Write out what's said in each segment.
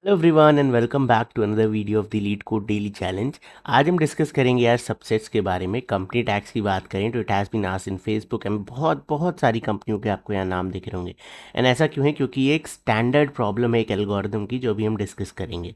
Hello everyone and welcome back to another video of the LeetCode daily challenge. आज हम discuss करेंगे यार subsets के बारे में। कंपनी टैक्स की बात करें तो it has been asked in Facebook एंड बहुत बहुत सारी कंपनियों के आपको यहाँ नाम दिख रहे होंगे। एंड ऐसा क्यों है? क्योंकि ये एक स्टैंडर्ड प्रॉब्लम है एक एल्गोरिथम की, जो अभी हम डिस्कस करेंगे।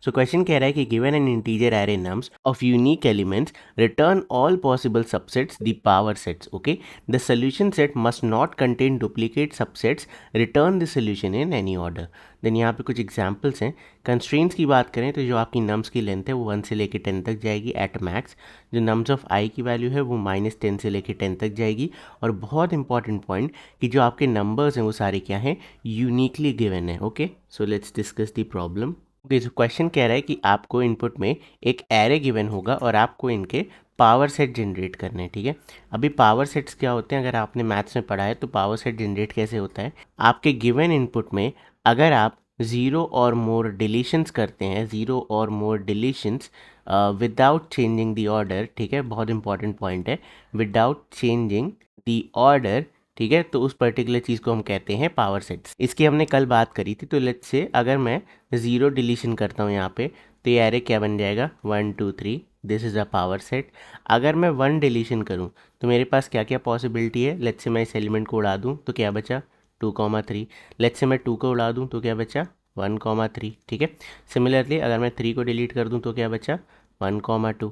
सो क्वेश्चन कह रहा है कि given an integer array nums of unique elements return all possible subsets the power sets. Okay, the solution set must not contain duplicate subsets, return the solution in any order. Then यहाँ पे कुछ examples हैं। Constraints की बात करें तो जो आपकी नम्स की लेंथ है वो 1 से लेकर 10 तक जाएगी एट मैक्स। जो नम्स ऑफ आई की वैल्यू है वो -10 से लेकर 10 तक जाएगी। और बहुत इंपॉर्टेंट पॉइंट कि जो आपके नंबर्स हैं वो सारे क्या हैं? यूनिकली गिवन है। Okay, so let's discuss the problem. Okay, so question कह रहा है कि आपको इनपुट में एक एरे गिवन होगा और आपको इनके पावर सेट जनरेट करने हैं। ठीक है, अभी पावर सेट्स क्या होते हैं? अगर आपने मैथ्स में पढ़ा है तो पावर सेट जनरेट कैसे होता है? आपके गिवन इनपुट में अगर आप ज़ीरो और मोर डिलीशंस करते हैं, ज़ीरो और more deletions without changing the order, ठीक है, बहुत इंपॉर्टेंट पॉइंट है, विदाउट चेंजिंग द ऑर्डर, ठीक है, तो उस पर्टिकुलर चीज़ को हम कहते हैं पावर सेट्स। इसकी हमने कल बात करी थी। तो लेट्स से अगर मैं ज़ीरो डिलीशन करता हूँ यहाँ पे, तो ये एरे क्या बन जाएगा? 1 2 3, this is a power set. अगर मैं 1 डिलीशन करूँ तो मेरे पास क्या क्या पॉसिबिलिटी है? लेट्स से मैं इस एलिमेंट को उड़ा दूँ तो क्या बचा? 2,3। लेट्स से मैं 2 को उड़ा दूँ तो क्या बचा? 1,3। ठीक है, सिमिलरली अगर मैं 3 को डिलीट कर दूँ तो क्या बचा? 1,2।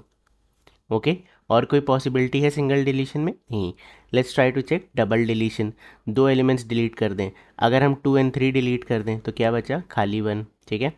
ओके, और कोई पॉसिबिलिटी है सिंगल डिलीशन में? नहीं। Let's try to check double deletion. दो एलिमेंट्स डिलीट कर दें, अगर हम 2 एंड 3 डिलीट कर दें तो क्या बचा? खाली 1। ठीक है,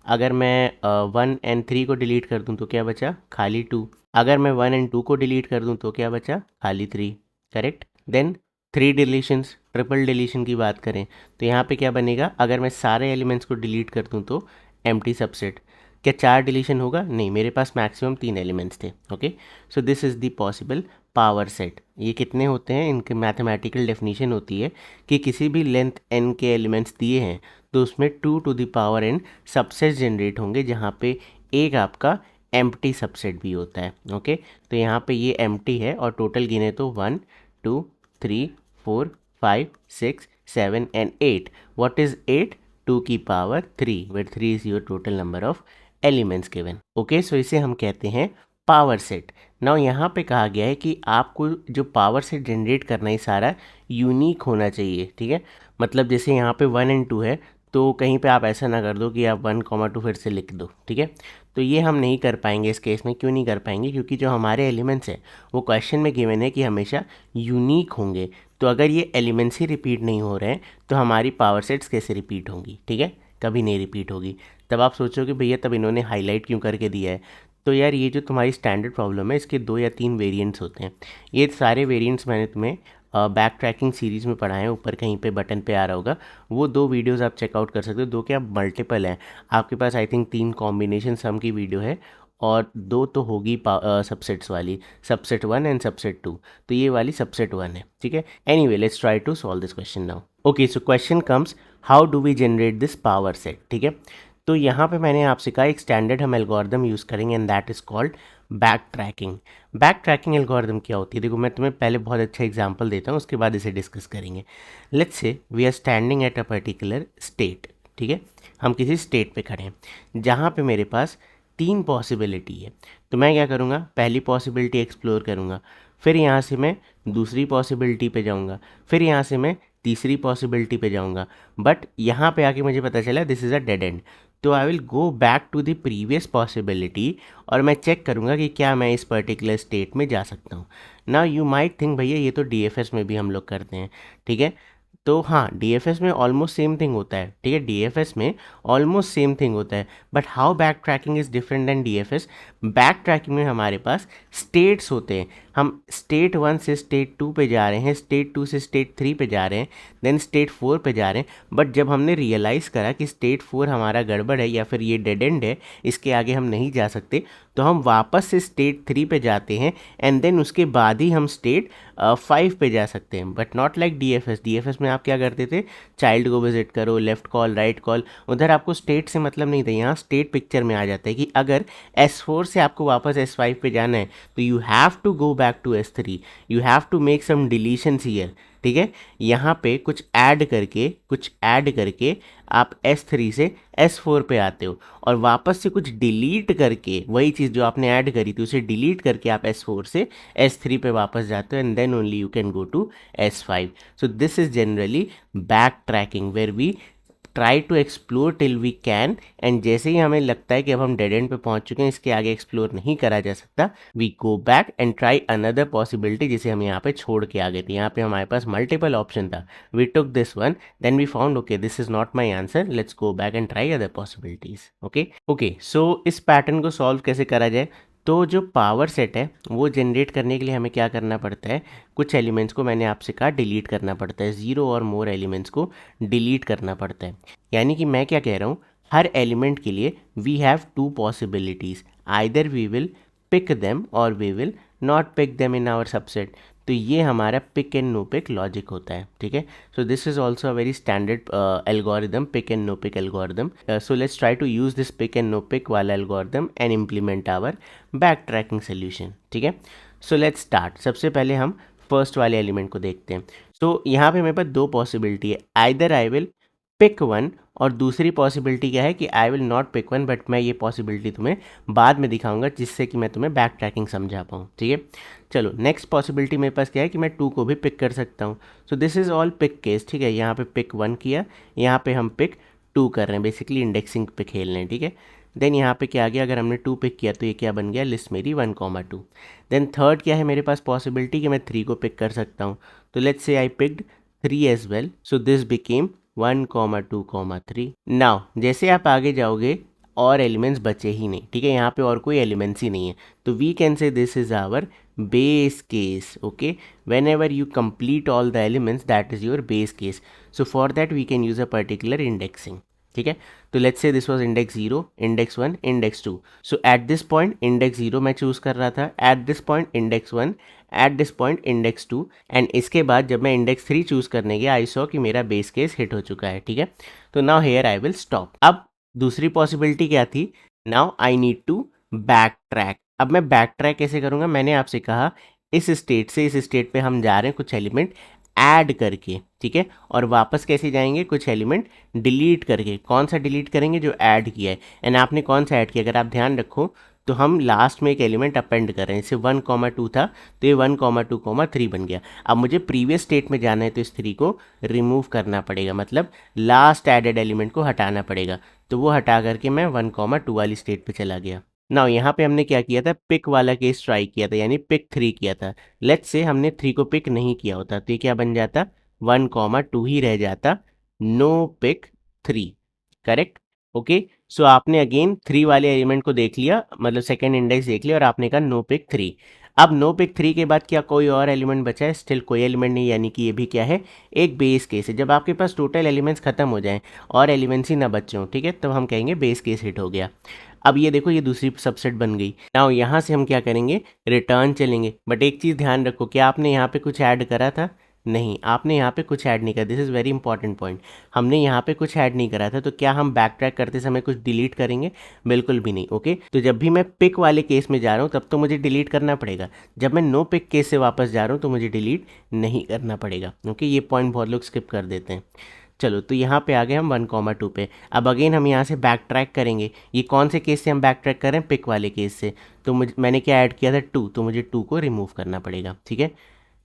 अगर मैं 1 एंड 3 को डिलीट कर दूं तो क्या बचा? खाली 2। अगर मैं 1 एंड 2 को डिलीट कर दूं तो क्या बचा? खाली 3। Correct. Then 3 deletions, triple deletion की बात करें तो यहाँ पे क्या बनेगा? अगर मैं सारे एलिमेंट्स को डिलीट कर दूं तो एम्प्टी सबसेट। क्या 4 डिलीशन होगा? नहीं, मेरे पास मैक्सिमम 3 एलिमेंट्स थे। Okay, so this is the possible power set. ये कितने होते हैं? इनके मैथमेटिकल डेफिनेशन होती है कि किसी भी लेंथ n के एलिमेंट्स दिए हैं तो उसमें 2 to the power n subset generate होंगे, जहाँ पे एक आपका एम्प्टी सबसेट भी होता है। ओके, तो यहाँ पे ये एम्प्टी है और टोटल गिने तो 1 2 3 4 5 6 7 एंड 8। What is 8? 2 की power 3, where 3 is your total number of elements given। Okay, so इसे हम कहते हैं पावर सेट। नाउ यहाँ पे कहा गया है कि आपको जो पावर सेट जनरेट करना है सारा यूनिक होना चाहिए। ठीक है, मतलब जैसे यहाँ पे 1 एंड 2 है तो कहीं पे आप ऐसा ना कर दो कि आप 1,2 फिर से लिख दो। ठीक है, तो ये हम नहीं कर पाएंगे इस केस में। क्यों नहीं कर पाएंगे? क्योंकि जो हमारे एलिमेंट्स हैं वो क्वेश्चन में गिवन है कि हमेशा यूनिक होंगे। तो अगर ये एलिमेंट्स ही रिपीट नहीं हो रहे हैं तो हमारी पावर सेट्स कैसे रिपीट होंगी? ठीक है, कभी नहीं रिपीट होगी। तब आप सोचोगे भैया तब इन्होंने हाईलाइट क्यों करके दिया है? तो यार ये जो तुम्हारी स्टैंडर्ड प्रॉब्लम है इसके 2 या 3 वेरिएंट्स होते हैं। ये सारे वेरिएंट्स मैंने तुम्हें बैक ट्रैकिंग सीरीज़ में पढ़ाए हैं, ऊपर कहीं पे बटन पे आ रहा होगा। वो 2 वीडियोस आप चेकआउट कर सकते हो। 2 क्या, मल्टीपल हैं आपके पास। आई थिंक 3 कॉम्बिनेशन सम की वीडियो है और 2 तो होगी सबसेट्स वाली, सबसेट 1 एंड सबसेट 2। तो ये वाली सबसेट 1 है। ठीक है, anyway let's try to solve this question now. Okay, so question comes, how do we generate this power set? ठीक है, तो यहाँ पे मैंने आपसे कहा एक स्टैंडर्ड हम एल्गोरिदम यूज़ करेंगे and that is called back tracking. Back tracking algorithm क्या होती है? देखो मैं तुम्हें पहले बहुत अच्छा एग्जांपल देता हूँ, उसके बाद इसे डिस्कस करेंगे। Let's say we are standing at a particular state. ठीक है, हम किसी स्टेट पे खड़े हैं जहाँ पे मेरे पास 3 पॉसिबिलिटी है। तो मैं क्या करूँगा? पहली पॉसिबिलिटी एक्सप्लोर करूँगा, फिर यहाँ से मैं दूसरी पॉसिबिलिटी पे जाऊँगा, फिर यहाँ से मैं तीसरी पॉसिबिलिटी पे जाऊँगा। बट यहाँ पे आके मुझे पता चला this is a dead end. तो I will go back to the previous possibility और मैं चेक करूँगा कि क्या मैं इस पर्टिकुलर स्टेट में जा सकता हूँ। नाउ यू माइट थिंक भैया ये तो डीएफएस में भी हम लोग करते हैं। ठीक है, तो हाँ, डीएफएस में ऑलमोस्ट सेम थिंग होता है। ठीक है, डीएफएस में ऑलमोस्ट सेम थिंग होता है, but how back tracking is different than DFS. Back tracking में हमारे पास स्टेट्स होते हैं। हम स्टेट 1 से स्टेट 2 पे जा रहे हैं, स्टेट 2 से स्टेट 3 पे जा रहे हैं, देन स्टेट 4 पे जा रहे हैं। बट जब हमने रियलाइज़ करा कि स्टेट 4 हमारा गड़बड़ है या फिर ये डेड एंड है, इसके आगे हम नहीं जा सकते, तो हम वापस से स्टेट 3 पे जाते हैं एंड देन उसके बाद ही हम स्टेट 5 पे जा सकते हैं। But not like DFS. DFS में आप क्या करते थे? चाइल्ड को विजिट करो, लेफ्ट कॉल, राइट कॉल, उधर आपको स्टेट से मतलब नहीं था। यहाँ स्टेट पिक्चर में आ जाता है कि अगर S4 से आपको वापस S5 पे जाना है तो you have to go back to S3, you have to make some deletions here, ठीक है। यहाँ पे कुछ ऐड करके आप S3 से S4 पे आते हो और वापस से कुछ डिलीट करके वही चीज़ जो आपने ऐड करी थी उसे डिलीट करके आप S4 से S3 पे वापस जाते हो and then only you can go to S5. So this is generally backtracking where we try to explore till we can, and जैसे ही हमें लगता है कि अब हम डेड एंड पे पहुंच चुके हैं, इसके आगे एक्सप्लोर नहीं करा जा सकता, we go back and try another possibility जिसे हम यहाँ पे छोड़ के आ गए थे. यहाँ पे हमारे पास मल्टीपल ऑप्शन था, we took this one, then we found okay this is not my answer, let's go back and try other possibilities. Okay so इस पैटर्न को सॉल्व कैसे करा जाए. तो जो पावर सेट है वो जनरेट करने के लिए हमें क्या करना पड़ता है, कुछ एलिमेंट्स को मैंने आपसे कहा डिलीट करना पड़ता है, 0 और मोर एलिमेंट्स को डिलीट करना पड़ता है. यानी कि मैं क्या कह रहा हूँ, हर एलिमेंट के लिए we have two possibilities, either we will pick them और we will not pick them in our subset. तो ये हमारा pick and no pick logic होता है, ठीक है. So this is also a very standard algorithm, pick and no pick algorithm. So let's try to use this pick and no pick वाला algorithm and implement our back tracking solution, ठीक है. So let's start. सबसे पहले हम first वाले element को देखते हैं. सो यहाँ पे मेरे पास दो पॉसिबिलिटी है, either I will pick one और दूसरी पॉसिबिलिटी क्या है कि I will not pick one, but मैं ये पॉसिबिलिटी तुम्हें बाद में दिखाऊंगा जिससे कि मैं तुम्हें बैक ट्रैकिंग समझा पाऊँ, ठीक है. चलो नेक्स्ट पॉसिबिलिटी मेरे पास क्या है कि मैं 2 को भी पिक कर सकता हूँ. So this is all pick case, ठीक है. यहाँ पे पिक 1 किया, यहाँ पे हम पिक 2 कर रहे हैं, बेसिकली इंडेक्सिंग पे खेल रहे हैं, ठीक है. देन यहाँ पे क्या आ गया, अगर हमने 2 पिक किया तो ये क्या बन गया, लिस्ट मेरी 1,2. देन थर्ड क्या है मेरे पास पॉसिबिलिटी कि मैं 3 को पिक कर सकता हूँ. तो let's say I picked 3 as well, so this became 1,2,3. Now जैसे आप आगे जाओगे और एलिमेंट्स बचे ही नहीं, ठीक है. यहाँ पे और कोई एलिमेंट्स ही नहीं है, तो we can say this is our base case. Okay, whenever you complete all the elements that is your base case. So for that we can use a particular indexing, ठीक है. तो let's say this was index 0, index 1, index 2. So at this point index 0 मैं choose कर रहा था, at this point index 1, at this point index 2, and इसके बाद जब मैं इंडेक्स 3 चूज करने गया आई सॉ कि मेरा बेस केस हिट हो चुका है, ठीक है. तो now here I will stop. अब दूसरी पॉसिबिलिटी क्या थी, now I need to backtrack. अब मैं बैक ट्रैक कैसे करूँगा, मैंने आपसे कहा इस स्टेट से इस स्टेट पे हम जा रहे हैं कुछ एलिमेंट ऐड करके, ठीक है. और वापस कैसे जाएंगे, कुछ एलिमेंट डिलीट करके. कौन सा डिलीट करेंगे, जो ऐड किया है. एंड आपने कौन सा ऐड किया, अगर आप ध्यान रखो तो हम लास्ट में एक एलिमेंट अपेंड कर रहे हैं. जैसे 1,2 था तो ये 1,2,3 बन गया. अब मुझे प्रीवियस स्टेट में जाना है तो इस 3 को रिमूव करना पड़ेगा, मतलब लास्ट एडेड एलिमेंट को हटाना पड़ेगा. तो वो हटा करके मैं 1,2 वाली स्टेट पे चला गया. नाउ यहाँ पे हमने क्या किया था, पिक वाला केस ट्राई किया था, यानी पिक 3 किया था. लेट्स से हमने 3 को पिक नहीं किया होता तो ये क्या बन जाता, 1,2 ही रह जाता, नो पिक 3, करेक्ट. ओके, सो आपने अगेन 3 वाले एलिमेंट को देख लिया, मतलब सेकेंड इंडेक्स देख लिया और आपने कहा नो पिक 3. अब नो पिक 3 के बाद क्या कोई और एलिमेंट बचा है, स्टिल कोई एलिमेंट नहीं, यानी कि ये भी क्या है, एक बेस केस है. जब आपके पास टोटल एलिमेंट्स खत्म हो जाएं और एलिमेंट्स ही ना बचे हों, ठीक है, तब हम कहेंगे बेस केस हिट हो गया. अब ये देखो ये दूसरी सबसेट बन गई. नाउ यहाँ से हम क्या करेंगे, रिटर्न चलेंगे. बट एक चीज़ ध्यान रखो, क्या आपने यहाँ पे कुछ ऐड करा था, नहीं, आपने यहाँ पे कुछ ऐड नहीं करा. This is very important point. हमने यहाँ पे कुछ ऐड नहीं करा था, तो क्या हम बैक ट्रैक करते समय कुछ डिलीट करेंगे, बिल्कुल भी नहीं. ओके, तो जब भी मैं पिक वाले केस में जा रहा हूँ तब तो मुझे डिलीट करना पड़ेगा, जब मैं नो पिक केस से वापस जा रहा हूँ तो मुझे डिलीट नहीं करना पड़ेगा. ओके, ये पॉइंट बहुत लोग स्किप कर देते हैं. चलो तो यहाँ पे आ गए हम 1,2 पे. अब अगेन हम यहाँ से बैक ट्रैक करेंगे. ये कौन से केस से हम बैक ट्रैक कर रहे हैं, पिक वाले केस से. तो मैंने क्या ऐड किया था, 2, तो मुझे 2 को रिमूव करना पड़ेगा, ठीक है.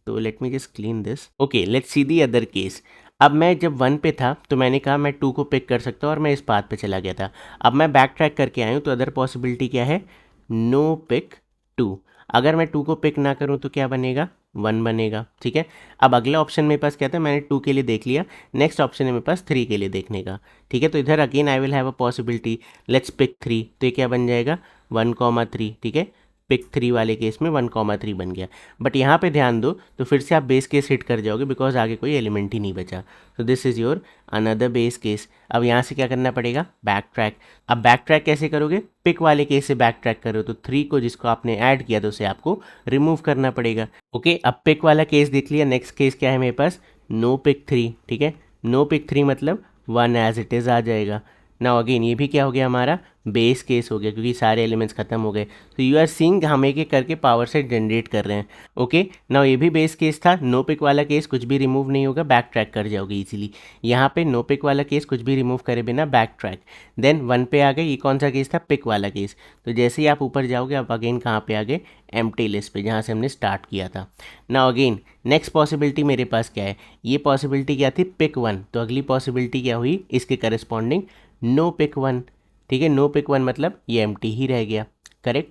तो let me just clean this. Okay, let's see the other case. अब मैं जब 1 पे था तो मैंने कहा मैं 2 को पिक कर सकता हूँ और मैं इस पाथ पे चला गया था. अब मैं बैक ट्रैक करके आया हूँ तो अदर पॉसिबिलिटी क्या है, नो पिक 2. अगर मैं 2 को पिक ना करूँ तो क्या बनेगा, 1 बनेगा, ठीक है. अब अगला ऑप्शन मेरे पास क्या था, मैंने 2 के लिए देख लिया, नेक्स्ट ऑप्शन है मेरे पास 3 के लिए देखने का, ठीक है. तो इधर again I will have a possibility, let's pick 3. तो ये क्या बन जाएगा, 1,3, ठीक है. पिक 3 वाले केस में 1,3 बन गया. बट यहाँ पे ध्यान दो तो फिर से आप बेस केस हिट कर जाओगे बिकॉज आगे कोई एलिमेंट ही नहीं बचा. तो this is your another base case. अब यहाँ से क्या करना पड़ेगा, बैक ट्रैक. अब बैक ट्रैक कैसे करोगे, पिक वाले केस से बैक ट्रैक करो तो 3 को जिसको आपने ऐड किया तो उसे आपको रिमूव करना पड़ेगा. ओके, अब पिक वाला केस देख लिया. नेक्स्ट केस क्या है मेरे पास, नो पिक 3, ठीक है. नो पिक 3 मतलब 1 एज इट इज़ आ जाएगा. नाउ अगेन ये भी क्या हो गया हमारा बेस केस हो गया, क्योंकि सारे एलिमेंट्स खत्म हो गए। तो यू आर सीइंग हम एक एक करके पावर सेट जनरेट कर रहे हैं। ओके, नाउ ये भी बेस केस था, नो पिक वाला केस कुछ भी रिमूव नहीं होगा, बैक ट्रैक कर जाओगे इजीली। यहाँ पे नो पिक वाला केस कुछ भी रिमूव करे बिना बैक ट्रैक। देन 1 पे आ गए, ये कौन सा केस था, पिक वाला केस। तो जैसे ही आप ऊपर जाओगे आप अगेन कहाँ पे आ गए, एम्प्टी लिस्ट पे, जहाँ से हमने स्टार्ट किया था। नाउ अगेन नेक्स्ट पॉसिबिलिटी मेरे पास क्या है, ये पॉसिबिलिटी क्या थी, पिक 1। तो अगली पॉसिबिलिटी क्या हुई, इसके करस्पॉन्डिंग नो पिक 1। ठीक है, नो पिक 1 मतलब ये एम्प्टी ही रह गया, करेक्ट।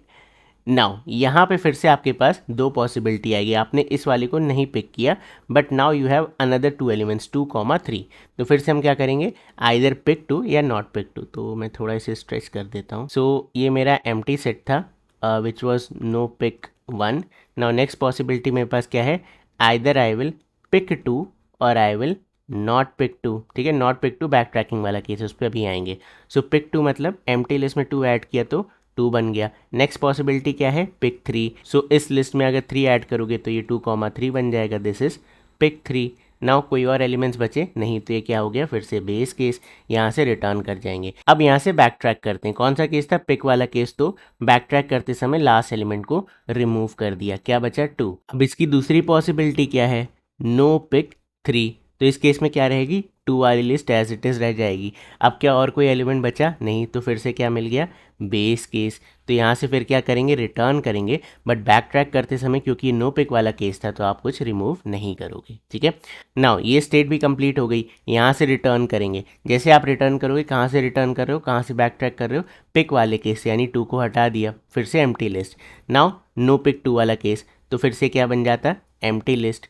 नाउ यहाँ पे फिर से आपके पास दो पॉसिबिलिटी आएगी, आपने इस वाले को नहीं पिक किया, but now you have another 2 elements 2, 3। तो फिर से हम क्या करेंगे, आइदर पिक 2 या नॉट पिक 2। तो मैं थोड़ा इसे स्ट्रेच कर देता हूँ। सो ये मेरा एम्प्टी सेट था which was no pick 1। Now next possibility मेरे पास क्या है, आइदर आई विल पिक 2 और आई विल नॉट पिक 2। ठीक है, नॉट पिक 2 बैक ट्रैकिंग वाला केस, उस पर अभी आएंगे। सो पिक 2 मतलब एम्प्टी लिस्ट में 2 ऐड किया तो 2 बन गया। नेक्स्ट पॉसिबिलिटी क्या है, पिक 3। सो इस लिस्ट में अगर 3 ऐड करोगे तो ये 2, 3 बन जाएगा, दिस इज पिक 3। नाउ कोई और एलिमेंट्स बचे नहीं, तो ये क्या हो गया, फिर से बेस केस, यहाँ से रिटर्न कर जाएंगे। अब यहाँ से बैक ट्रैक करते हैं, कौन सा केस था, पिक वाला केस। तो बैक ट्रैक करते समय लास्ट एलिमेंट को रिमूव कर दिया, क्या बचा 2। अब इसकी दूसरी पॉसिबिलिटी क्या है, नो पिक 3। तो इस केस में क्या रहेगी, 2 वाली लिस्ट एज इट इज़ रह जाएगी। अब क्या और कोई एलिमेंट बचा नहीं, तो फिर से क्या मिल गया, बेस केस। तो यहाँ से फिर क्या करेंगे, रिटर्न करेंगे, बट बैक ट्रैक करते समय क्योंकि ये नो पिक वाला केस था तो आप कुछ रिमूव नहीं करोगे। ठीक है, नाउ ये स्टेट भी कंप्लीट हो गई। यहाँ से रिटर्न करेंगे, जैसे आप रिटर्न करोगे, कहाँ से रिटर्न कर रहे हो, कहाँ से बैक ट्रैक कर रहे हो, पिक वाले केस से, यानी 2 को हटा दिया, फिर से empty list. Now no pick 2 वाला केस, तो फिर से क्या बन जाता, एम्प्टी लिस्ट।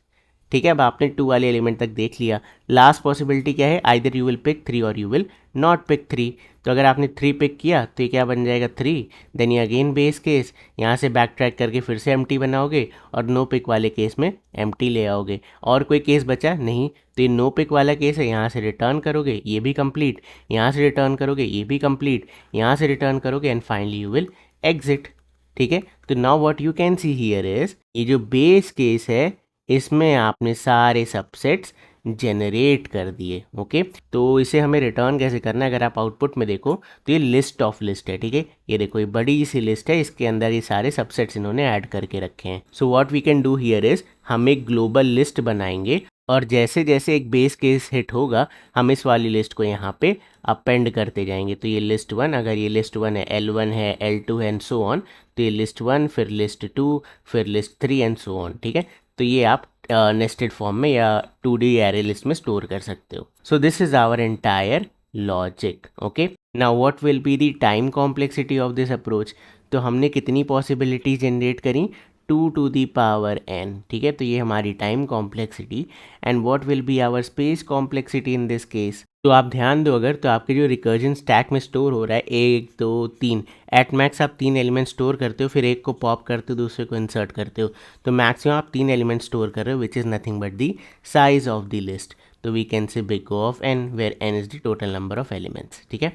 ठीक है, अब आपने 2 वाले एलिमेंट तक देख लिया। लास्ट पॉसिबिलिटी क्या है, आइदर यू विल पिक 3 और यू विल नॉट पिक 3। तो अगर आपने 3 पिक किया तो ये क्या बन जाएगा, 3। देन ये अगेन बेस केस, यहाँ से बैक ट्रैक करके फिर से एम्प्टी बनाओगे और नो पिक वाले केस में एम्प्टी ले आओगे। और कोई केस बचा नहीं, तो ये नो पिक वाला केस है, यहाँ से रिटर्न करोगे, ये भी कंप्लीट। यहाँ से रिटर्न करोगे, ये भी कंप्लीट। यहाँ से रिटर्न करोगे and finally you will exit. ठीक है, तो now what you can see here is, ये जो बेस केस है इसमें आपने सारे सबसेट्स जनरेट कर दिए। ओके, तो इसे हमें रिटर्न कैसे करना है, अगर आप आउटपुट में देखो तो ये लिस्ट ऑफ लिस्ट है। ठीक है, ये देखो ये बड़ी सी लिस्ट है, इसके अंदर ये सारे सबसेट्स इन्होंने ऐड करके रखे हैं। So what we can do here is, हम एक ग्लोबल लिस्ट बनाएंगे और जैसे जैसे एक बेस केस हिट होगा हम इस वाली लिस्ट को यहाँ पे अपेंड करते जाएंगे। तो ये लिस्ट 1, अगर ये लिस्ट 1 है, L1 है, L2 है एंड सो ऑन, तो ये लिस्ट 1, फिर लिस्ट 2, फिर लिस्ट 3 एंड सो ऑन। ठीक है, तो ये आप नेस्टेड फॉर्म में या 2D एरे लिस्ट में स्टोर कर सकते हो। So this is our entire logic. Okay, now what will be the time complexity of this approach. तो हमने कितनी पॉसिबिलिटी जनरेट करी, 2 to the power n। ठीक है, तो ये हमारी time complexity. And what will be our space complexity in this case. तो आप ध्यान दो, अगर तो आपके जो रिकर्जन स्टैक में स्टोर हो रहा है 1 2 3, एट मैक्स आप 3 एलिमेंट स्टोर करते हो, फिर एक को पॉप करते हो, दूसरे को इंसर्ट करते हो। तो मैक्सिमम आप 3 एलिमेंट स्टोर कर रहे हो, which is nothing but the size of the list. तो we can say big O of n where n is the total number of elements. ठीक है,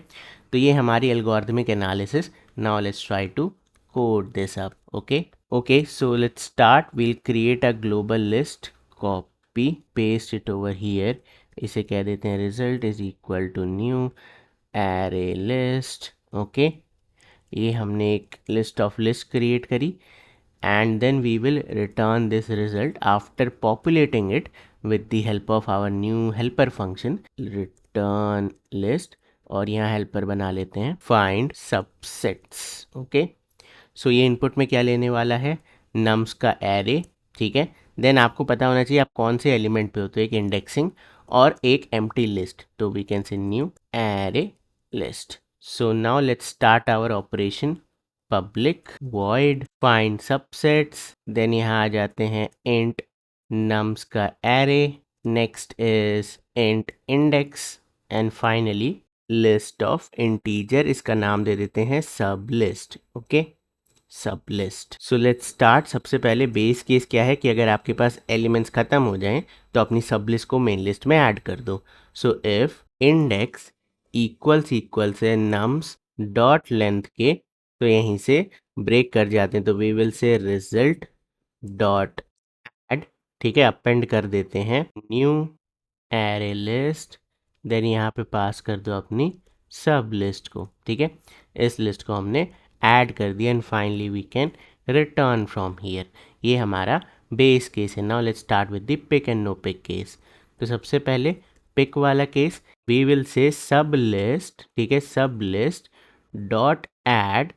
तो ये हमारी algorithmic analysis. Now let's try to code this up. Okay, so let's start. We'll create a global list, copy paste it over here. इसे कह देते हैं result is equal to new array list. Okay, ये हमने एक list of list create करी and then we will return this result after populating it with the help of our new helper function return list। और यहाँ helper बना लेते हैं find subsets। Okay, सो ये इनपुट में क्या लेने वाला है, नम्स का एरे। ठीक है, देन आपको पता होना चाहिए आप कौन से एलिमेंट पे हो, तो एक इंडेक्सिंग और एक एम्प्टी लिस्ट। तो we can say new array list. So now let's start our operation, public void find subsets. Then यहाँ आ जाते हैं इंट नम्स का array, next is int index and finally list of integer, इसका नाम दे देते हैं sub list. Okay, sub list. So let's start. सबसे पहले बेस केस क्या है कि अगर आपके पास एलिमेंट्स खत्म हो जाएं तो अपनी सब लिस्ट को मेन लिस्ट में ऐड कर दो। सो इफ इंडेक्स इक्वल्स है नम्स डॉट लेंथ के, तो यहीं से ब्रेक कर जाते हैं, तो we will say result dot add. ठीक है, अपेंड कर देते हैं न्यू एरे लिस्ट। देन यहाँ पे पास कर दो अपनी सब लिस्ट को, ठीक है, इस लिस्ट को हमने ऐड कर दिया and finally we can return from here. ये हमारा बेस केस है। Now let's start with the pick and no pick case. तो सबसे पहले पिक वाला केस, वी विल से सब लिस्ट, ठीक है, सब लिस्ट डॉट ऐड,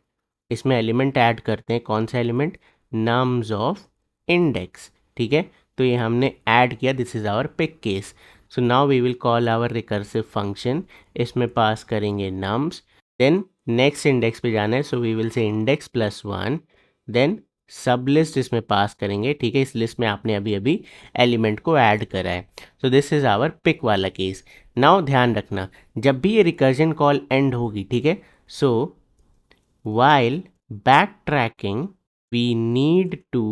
इसमें एलिमेंट ऐड करते हैं, कौन सा एलिमेंट, नम्स ऑफ इंडेक्स, ठीक है। तो ये हमने ऐड किया, this is our pick case. So now we will call our recursive function, इसमें पास करेंगे नम्स, देन नेक्स्ट इंडेक्स पे जाना है, so we will say index plus 1, then sub list इसमें पास करेंगे, ठीक है, इस लिस्ट में आपने अभी अभी एलिमेंट को ऐड करा है। So this is our pick वाला केस। नाउ ध्यान रखना, जब भी ये रिकर्जन कॉल एंड होगी, ठीक है, सो while backtracking we need to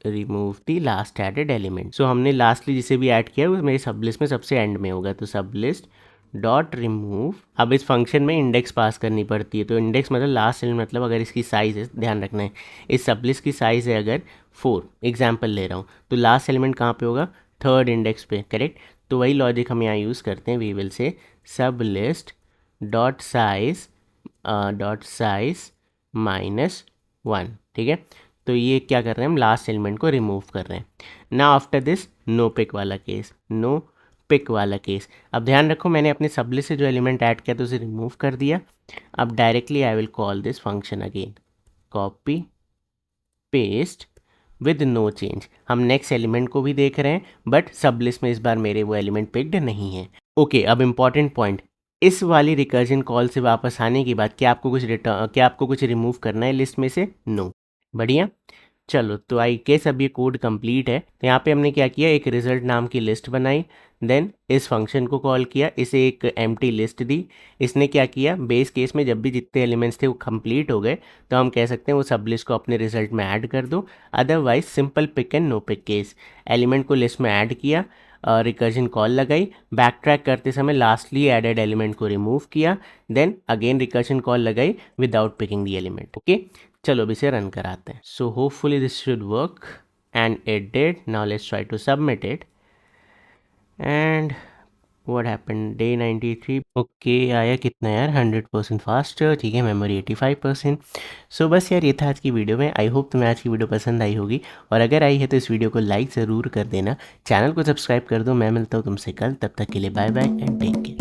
remove the last added element। so हमने लास्टली जिसे भी ऐड किया है वो मेरे सब लिस्ट में सबसे एंड में होगा, तो सब लिस्ट डॉट रिमूव। अब इस फंक्शन में इंडेक्स पास करनी पड़ती है, तो इंडेक्स मतलब लास्ट एलिमेंट, मतलब अगर इसकी साइज़ है, ध्यान रखना है इस सब लिस्ट की साइज़ है अगर 4, एग्जाम्पल ले रहा हूँ, तो लास्ट एलिमेंट कहाँ पे होगा, थर्ड इंडेक्स पे, करेक्ट। तो वही लॉजिक हम यहाँ यूज़ करते हैं, वी विल से सब लिस्ट डॉट साइज -1, ठीक है। तो ये क्या कर रहे हैं, हम लास्ट एलिमेंट को रिमूव कर रहे हैं। ना आफ्टर दिस नो पिक वाला केस, नो पिक वाला केस, अब ध्यान रखो मैंने अपने सबलिस्ट से जो एलिमेंट ऐड किया तो उसे रिमूव कर दिया। अब directly I will call this function again, copy paste with no change. हम नेक्स्ट एलिमेंट को भी देख रहे हैं बट सब लिस्ट में इस बार मेरे वो एलिमेंट पिक्ड नहीं है। ओके, अब इम्पॉर्टेंट पॉइंट, इस वाली रिकर्जन कॉल से वापस आने के बाद क्या आपको कुछ रिमूव करना है लिस्ट में से, नो। बढ़िया, चलो तो आई गेस अब ये कोड कंप्लीट है। तो यहाँ पे हमने क्या किया, एक रिजल्ट नाम की लिस्ट बनाई, देन इस फंक्शन को कॉल किया, इसे एक एम्प्टी लिस्ट दी। इसने क्या किया, बेस केस में जब भी जितने एलिमेंट्स थे वो कंप्लीट हो गए तो हम कह सकते हैं वो सब लिस्ट को अपने रिजल्ट में ऐड कर दो। Otherwise simple pick and no pick case, element को लिस्ट में ऐड किया, रिकर्जन कॉल लगाई, बैक ट्रैक करते समय लास्टली एडेड एलिमेंट को रिमूव किया, देन अगेन रिकर्जन कॉल लगाई without picking the element. Okay, चलो अब इसे रन कराते हैं। So hopefully this should work and it did. Now let's try to submit it and what happened, day 93। Okay, आया कितना यार, 100% फास्ट, ठीक है, मेमोरी 85%। सो बस यार ये था आज की वीडियो में। आई होप तुम्हें आज की वीडियो पसंद आई होगी, और अगर आई है तो इस वीडियो को लाइक ज़रूर कर देना, चैनल को सब्सक्राइब कर दो। मैं मिलता हूँ तुमसे कल, तब तक के लिए bye bye and take care.